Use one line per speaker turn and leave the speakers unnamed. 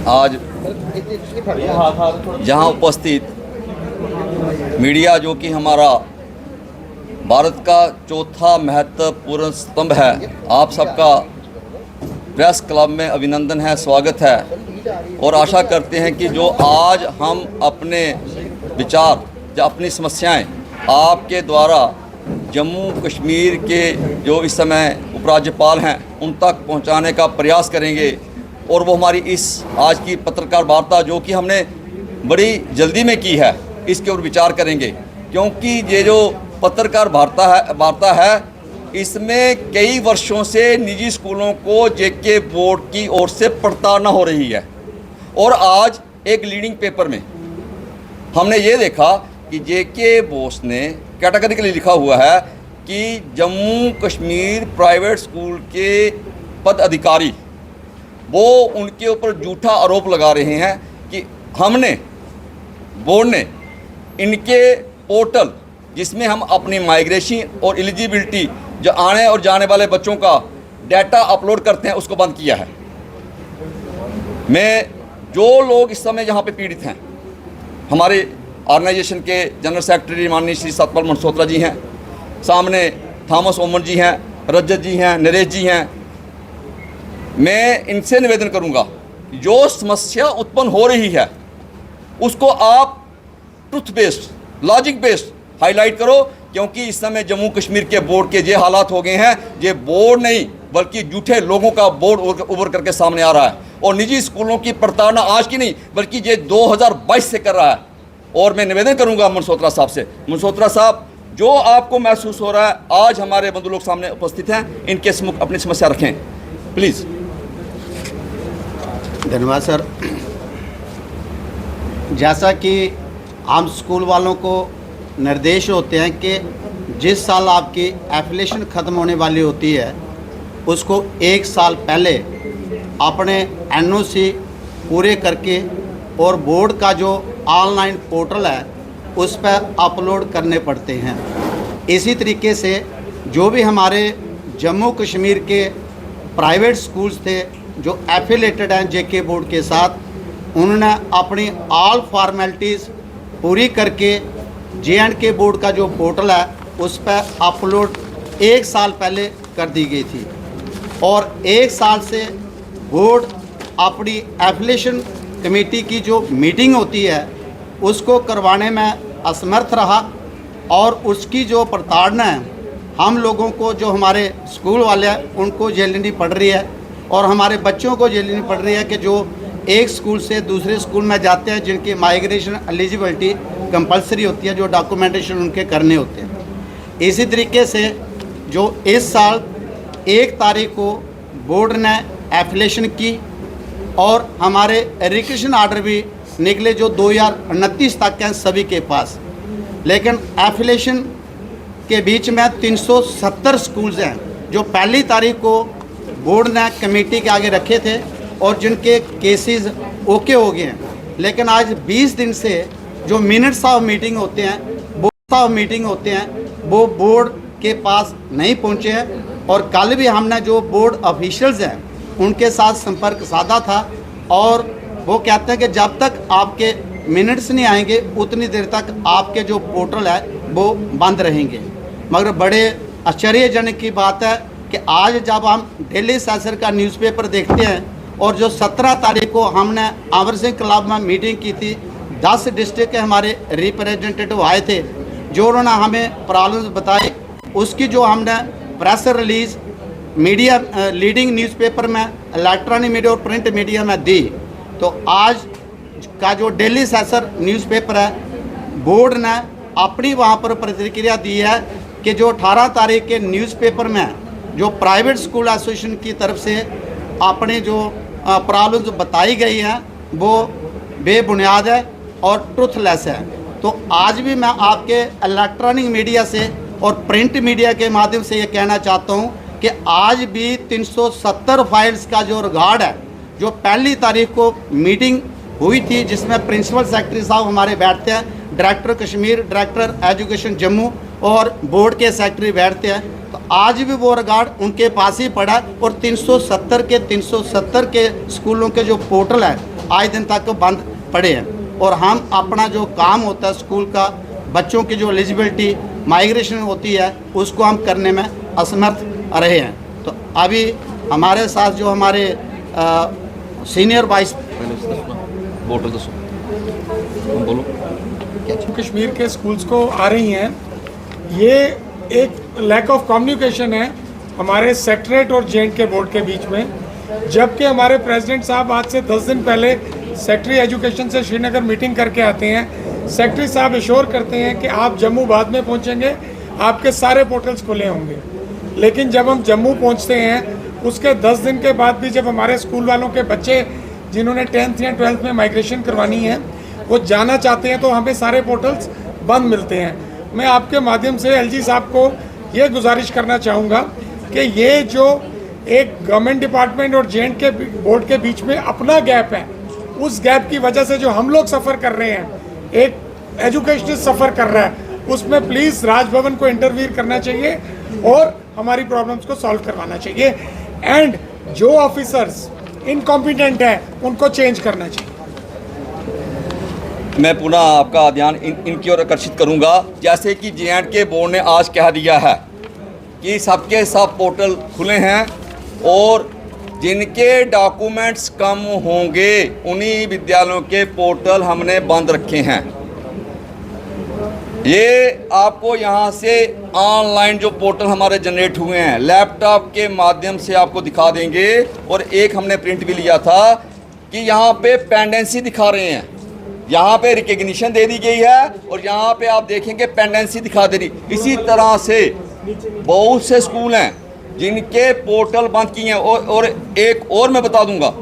आज जहां उपस्थित मीडिया, जो कि हमारा भारत का चौथा महत्वपूर्ण स्तंभ है, आप सबका प्रेस क्लब में अभिनंदन है, स्वागत है। और आशा करते हैं कि जो आज हम अपने विचार या अपनी समस्याएं आपके द्वारा जम्मू कश्मीर के जो इस समय उपराज्यपाल हैं उन तक पहुंचाने का प्रयास करेंगे। और वो हमारी इस आज की पत्रकार वार्ता जो कि हमने बड़ी जल्दी में की है, इसके ऊपर विचार करेंगे, क्योंकि ये जो पत्रकार वार्ता है इसमें कई वर्षों से निजी स्कूलों को जेके बोर्ड की ओर से प्रताड़ना हो रही है। और आज एक लीडिंग पेपर में हमने ये देखा कि जेके बोस ने कैटेगरिकली लिखा हुआ है कि जम्मू कश्मीर प्राइवेट स्कूल के पद अधिकारी वो उनके ऊपर झूठा आरोप लगा रहे हैं कि हमने बोर्ड ने इनके पोर्टल जिसमें हम अपनी माइग्रेशन और एलिजिबिलिटी जो आने और जाने वाले बच्चों का डाटा अपलोड करते हैं उसको बंद किया है। मैं जो लोग इस समय यहाँ पे पीड़ित हैं, हमारे ऑर्गेनाइजेशन के जनरल सेक्रेटरी माननीय श्री सतपाल मल्होत्रा जी हैं, सामने थॉमस ओमन जी हैं, रजत जी हैं, नरेश जी हैं। मैं इनसे निवेदन करूंगा जो समस्या उत्पन्न हो रही है उसको आप truth based, logic based highlight करो, क्योंकि इस समय जम्मू कश्मीर के बोर्ड के ये हालात हो गए हैं, ये बोर्ड नहीं बल्कि झूठे लोगों का बोर्ड उभर करके सामने आ रहा है। और निजी स्कूलों की प्रताड़ना आज की नहीं बल्कि ये 2022 से कर रहा है। और मैं निवेदन करूंगा मल्होत्रा साहब से, मल्होत्रा साहब जो आपको महसूस हो रहा है, आज हमारे बंधु लोग सामने उपस्थित हैं, इनके सम्मुख अपनी समस्या रखें प्लीज़।
धन्यवाद सर। जैसा कि हम स्कूल वालों को निर्देश होते हैं कि जिस साल आपकी एफिलिएशन ख़त्म होने वाली होती है उसको एक साल पहले अपने एनओसी पूरे करके और बोर्ड का जो ऑनलाइन पोर्टल है उस पर अपलोड करने पड़ते हैं। इसी तरीके से जो भी हमारे जम्मू कश्मीर के प्राइवेट स्कूल्स थे जो एफिलेटेड हैं जेके बोर्ड के साथ, उन्होंने अपनी ऑल फॉर्मेलिटीज़ पूरी करके जे&के बोर्ड का जो पोर्टल है उस पर अपलोड एक साल पहले कर दी गई थी। और एक साल से बोर्ड अपनी एफिलिएशन कमेटी की जो मीटिंग होती है उसको करवाने में असमर्थ रहा। और उसकी जो प्रताड़ना है हम लोगों को, जो हमारे स्कूल वाले हैं उनको झेलनी पड़ रही है और हमारे बच्चों को झेलनी पड़ रही है कि जो एक स्कूल से दूसरे स्कूल में जाते हैं जिनकी माइग्रेशन एलिजिबिलिटी कंपलसरी होती है, जो डॉक्यूमेंटेशन उनके करने होते हैं। इसी तरीके से जो इस साल 1 तारीख को बोर्ड ने एफिलिएशन की और हमारे एजुकेशन आर्डर भी निकले जो 2029 तक हैं सभी के पास। लेकिन एफिलिएशन के बीच में 370 स्कूल्स हैं जो पहली तारीख को बोर्ड ने कमेटी के आगे रखे थे और जिनके केसेस ओके हो गए हैं। लेकिन आज 20 दिन से जो मिनट्स ऑफ मीटिंग होते हैं वो बोर्ड के पास नहीं पहुंचे हैं। और कल भी हमने जो बोर्ड ऑफिशियल्स हैं उनके साथ संपर्क साधा था और वो कहते हैं कि जब तक आपके मिनट्स नहीं आएंगे उतनी देर तक आपके जो पोर्टल है वो बंद रहेंगे। मगर बड़े आश्चर्यजनक की बात है कि आज जब हम डेली सेंसर का न्यूज़पेपर देखते हैं और जो 17 तारीख को हमने अमर सिंह क्लब में मीटिंग की थी, 10 डिस्ट्रिक्ट के हमारे रिप्रेजेंटेटिव आए थे जो उन्होंने हमें प्रॉब्लम्स बताए, उसकी जो हमने press release media leading newspaper में, इलेक्ट्रॉनिक मीडिया और प्रिंट मीडिया में दी। तो आज का जो डेली सेंसर न्यूज़पेपर है, बोर्ड ने अपनी वहाँ पर प्रतिक्रिया दी है कि जो 18 तारीख के न्यूज़पेपर में जो प्राइवेट स्कूल एसोसिएशन की तरफ से अपने जो प्रॉब्लम्स बताई गई हैं वो बेबुनियाद है और ट्रुथलेस है। तो आज भी मैं आपके इलेक्ट्रॉनिक मीडिया से और प्रिंट मीडिया के माध्यम से ये कहना चाहता हूँ कि आज भी 370 फाइल्स का जो रिकॉर्ड है, जो पहली तारीख को मीटिंग हुई थी जिसमें प्रिंसिपल सेक्रेटरी साहब हमारे बैठते हैं, director Kashmir, director education Jammu और बोर्ड के सेक्रेटरी बैठते हैं, तो आज भी वो रिकॉर्ड उनके पास ही पड़ा और 370 के स्कूलों के जो पोर्टल है आज दिन तक बंद पड़े हैं। और हम अपना जो काम होता है स्कूल का, बच्चों की जो एलिजिबिलिटी माइग्रेशन होती है उसको हम करने में असमर्थ रहे हैं। तो अभी हमारे साथ जो हमारे सीनियर वाइस
बोलो बोलो
कश्मीर के स्कूल्स को आ रही हैं, ये एक लैक ऑफ कम्युनिकेशन है हमारे सेक्रेटरीट और जे.एंड.के बोर्ड के बीच में। जबकि हमारे प्रेसिडेंट साहब आज से 10 दिन पहले सेक्रेटरी एजुकेशन से श्रीनगर मीटिंग करके आते हैं। सेक्रेटरी साहब एश्योर करते हैं कि आप जम्मू बाद में पहुंचेंगे, आपके सारे पोर्टल्स खुले होंगे। लेकिन जब हम जम्मू पहुंचते हैं उसके 10 दिन के बाद भी जब हमारे स्कूल वालों के बच्चे जिन्होंने 10th या 12th में माइग्रेशन करवानी है वो जाना चाहते हैं तो हमें सारे पोर्टल्स बंद मिलते हैं। मैं आपके माध्यम से एलजी साहब को ये गुजारिश करना चाहूँगा कि ये जो एक गवर्नमेंट डिपार्टमेंट और जे.एंड.के बोर्ड के बीच में अपना गैप है, उस गैप की वजह से जो हम लोग सफ़र कर रहे हैं, एक एजुकेशनिस्ट सफ़र कर रहा है, उसमें प्लीज़ राजभवन को इंटरवीन करना चाहिए और हमारी प्रॉब्लम्स को सॉल्व करवाना चाहिए। एंड जो ऑफिसर्स इनकॉम्पिटेंट हैं उनको चेंज करना चाहिए।
मैं पुनः आपका ध्यान इनकी ओर आकर्षित करूंगा। जैसे कि जे.एंड.के बोर्ड ने आज कह दिया है कि सबके सब पोर्टल खुले हैं और जिनके डॉक्यूमेंट्स कम होंगे उन्हीं विद्यालयों के पोर्टल हमने बंद रखे हैं। ये आपको यहाँ से ऑनलाइन जो पोर्टल हमारे जनरेट हुए हैं लैपटॉप के माध्यम से आपको दिखा देंगे। और एक हमने प्रिंट भी लिया था कि यहाँ पे पेंडेंसी दिखा रहे हैं, यहाँ पे रिकग्निशन दे दी गई है और यहाँ पे आप देखेंगे पेंडेंसी दिखा दे रही। इसी तरह से बहुत से स्कूल हैं जिनके पोर्टल बंद किए हैं। और एक और मैं बता दूंगा